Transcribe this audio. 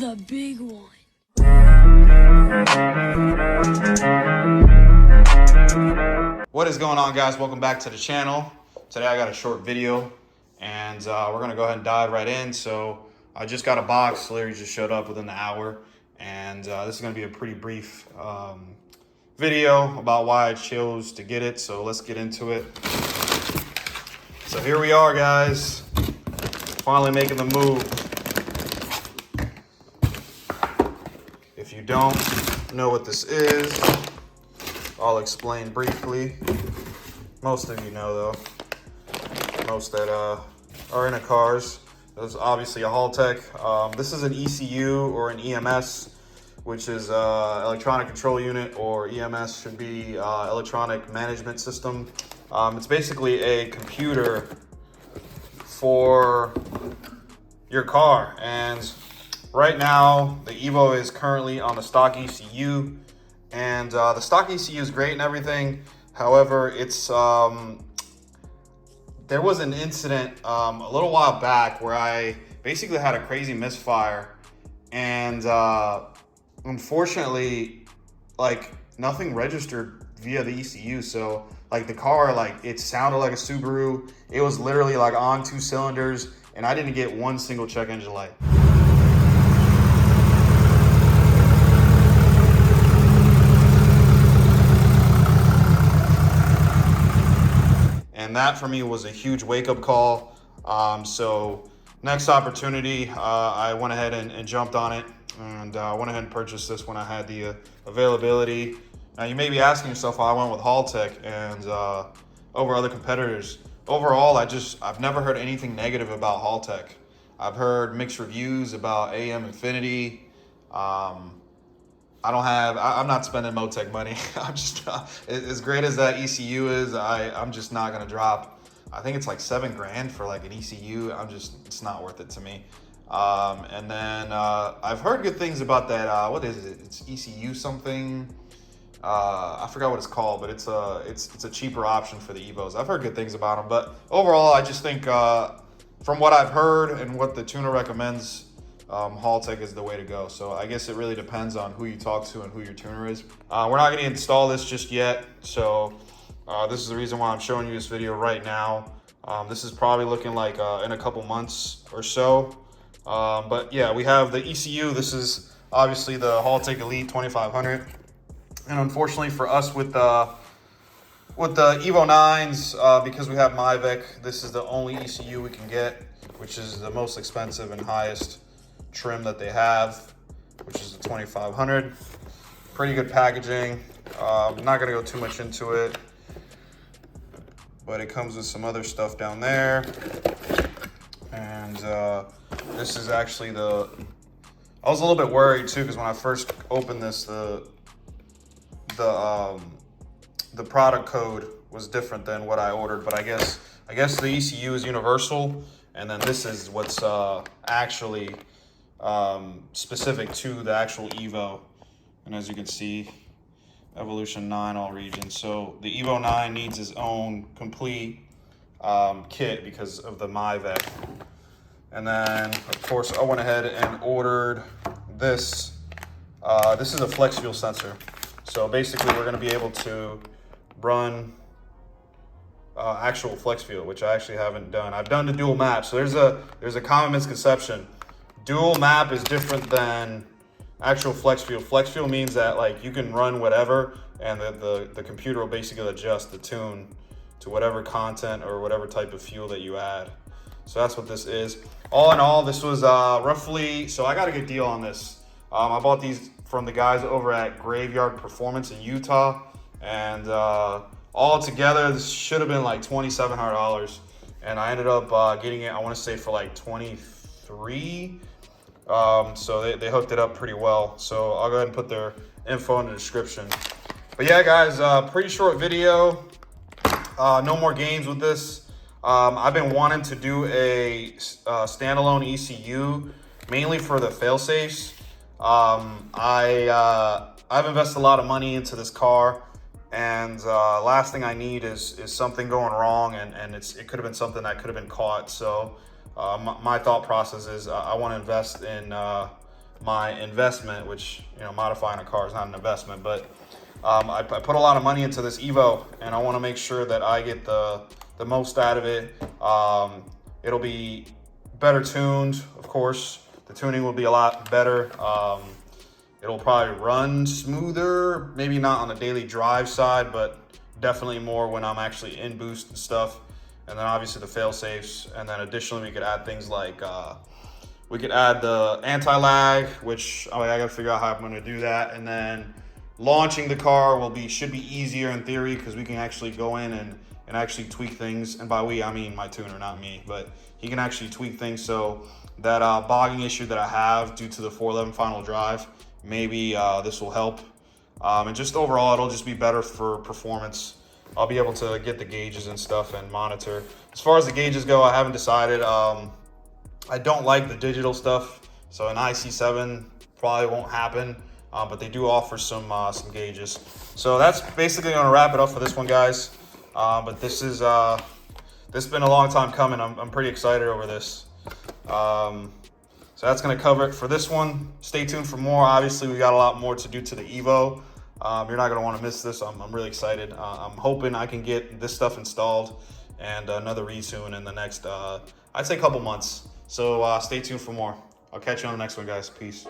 The big one. What is going on, guys? Welcome back to the channel. Today I got a short video and we're gonna go ahead and dive right in. So I just got a box. Larry just showed up within the hour, and this is gonna be a pretty brief video about why I chose to get it. So let's get into it. So here we are, guys, finally making the move. If you don't know what this is, I'll explain briefly. Most of you know, though. Most that are into cars. There's obviously a Haltech. This is an ECU or an EMS, which is electronic control unit, or EMS should be electronic management system. It's basically a computer for your car. And right now, the Evo is currently on the stock ECU. And the stock ECU is great and everything. However, it's there was an incident a little while back where I basically had a crazy misfire, and unfortunately, like, nothing registered via the ECU. So like the car, like, it sounded like a Subaru. It was literally like on 2 cylinders, and I didn't get one single check engine light. And that for me was a huge wake-up call. So next opportunity, I went ahead and jumped on it, and went ahead and purchased this when I had the availability. Now you may be asking yourself why I went with Haltech and over other competitors. Overall, I've never heard anything negative about Haltech. I've heard mixed reviews about AM Infinity. I'm not spending Motec money. I'm just, as great as that ECU is, I'm just not gonna drop. I think it's like $7 grand for like an ECU. It's not worth it to me. And then I've heard good things about that. What is it? It's ECU something. I forgot what it's called, but it's a cheaper option for the Evos. I've heard good things about them, but overall, I just think from what I've heard and what the tuner recommends, Haltech is the way to go. So I guess it really depends on who you talk to and who your tuner is. We're not going to install this just yet, so this is the reason why I'm showing you this video right now. This is probably looking like in a couple months or so. But yeah, we have the ECU. This is obviously the Haltech Elite 2500. And unfortunately for us with the Evo 9s, because we have Mivec, this is the only ECU we can get, which is the most expensive and highest trim that they have, which is the 2500. Pretty good packaging. I'm not gonna go too much into it, but it comes with some other stuff down there. And this is actually I was a little bit worried too, because when I first opened this, the product code was different than what I ordered, but I guess the ECU is universal, and then this is what's actually specific to the actual Evo. And as you can see, Evolution 9 all regions. So the Evo 9 needs its own complete kit because of the Mivec. And then of course I went ahead and ordered this. This is a flex fuel sensor. So basically we're gonna be able to run actual flex fuel, which I actually haven't done. I've done the dual map. So there's a common misconception. Dual map is different than actual flex fuel. Flex fuel means that, like, you can run whatever, and the computer will basically adjust the tune to whatever content or whatever type of fuel that you add. So that's what this is. All in all, this was roughly, so I got a good deal on this. I bought these from the guys over at Graveyard Performance in Utah, and all together this should have been like $2,700, and I ended up getting it, I want to say, for like 23. So they hooked it up pretty well. So I'll go ahead and put their info in the description. But yeah, guys, pretty short video. No more games with this. I've been wanting to do a standalone ECU, mainly for the fail-safes. I've invested a lot of money into this car, and last thing I need is something going wrong, and it could have been something that could have been caught. So my thought process is I want to invest in my investment, which, you know, modifying a car is not an investment, but I put a lot of money into this Evo, and I want to make sure that I get the most out of it. It'll be better tuned, of course. The tuning will be a lot better. It'll probably run smoother, maybe not on the daily drive side, but definitely more when I'm actually in boost and stuff. And then obviously the fail safes. And then additionally, we could add things like, we could add the anti-lag, which I gotta figure out how I'm gonna do that. And then launching the car should be easier in theory, because we can actually go in and actually tweak things. And by we, I mean my tuner, not me, but he can actually tweak things so that bogging issue that I have due to the 411 final drive, maybe this will help. And just overall, it'll just be better for performance. I'll be able to get the gauges and stuff and monitor. As far as the gauges go, I haven't decided. I don't like the digital stuff, so an IC7 probably won't happen, but they do offer some gauges. So that's basically gonna wrap it up for this one, guys. But this has been a long time coming. I'm pretty excited over this. So that's gonna cover it for this one. Stay tuned for more. Obviously, we got a lot more to do to the Evo. You're not gonna want to miss this. I'm really excited. I'm hoping I can get this stuff installed and another retune in the next, I'd say, couple months. So stay tuned for more. I'll catch you on the next one, guys. Peace.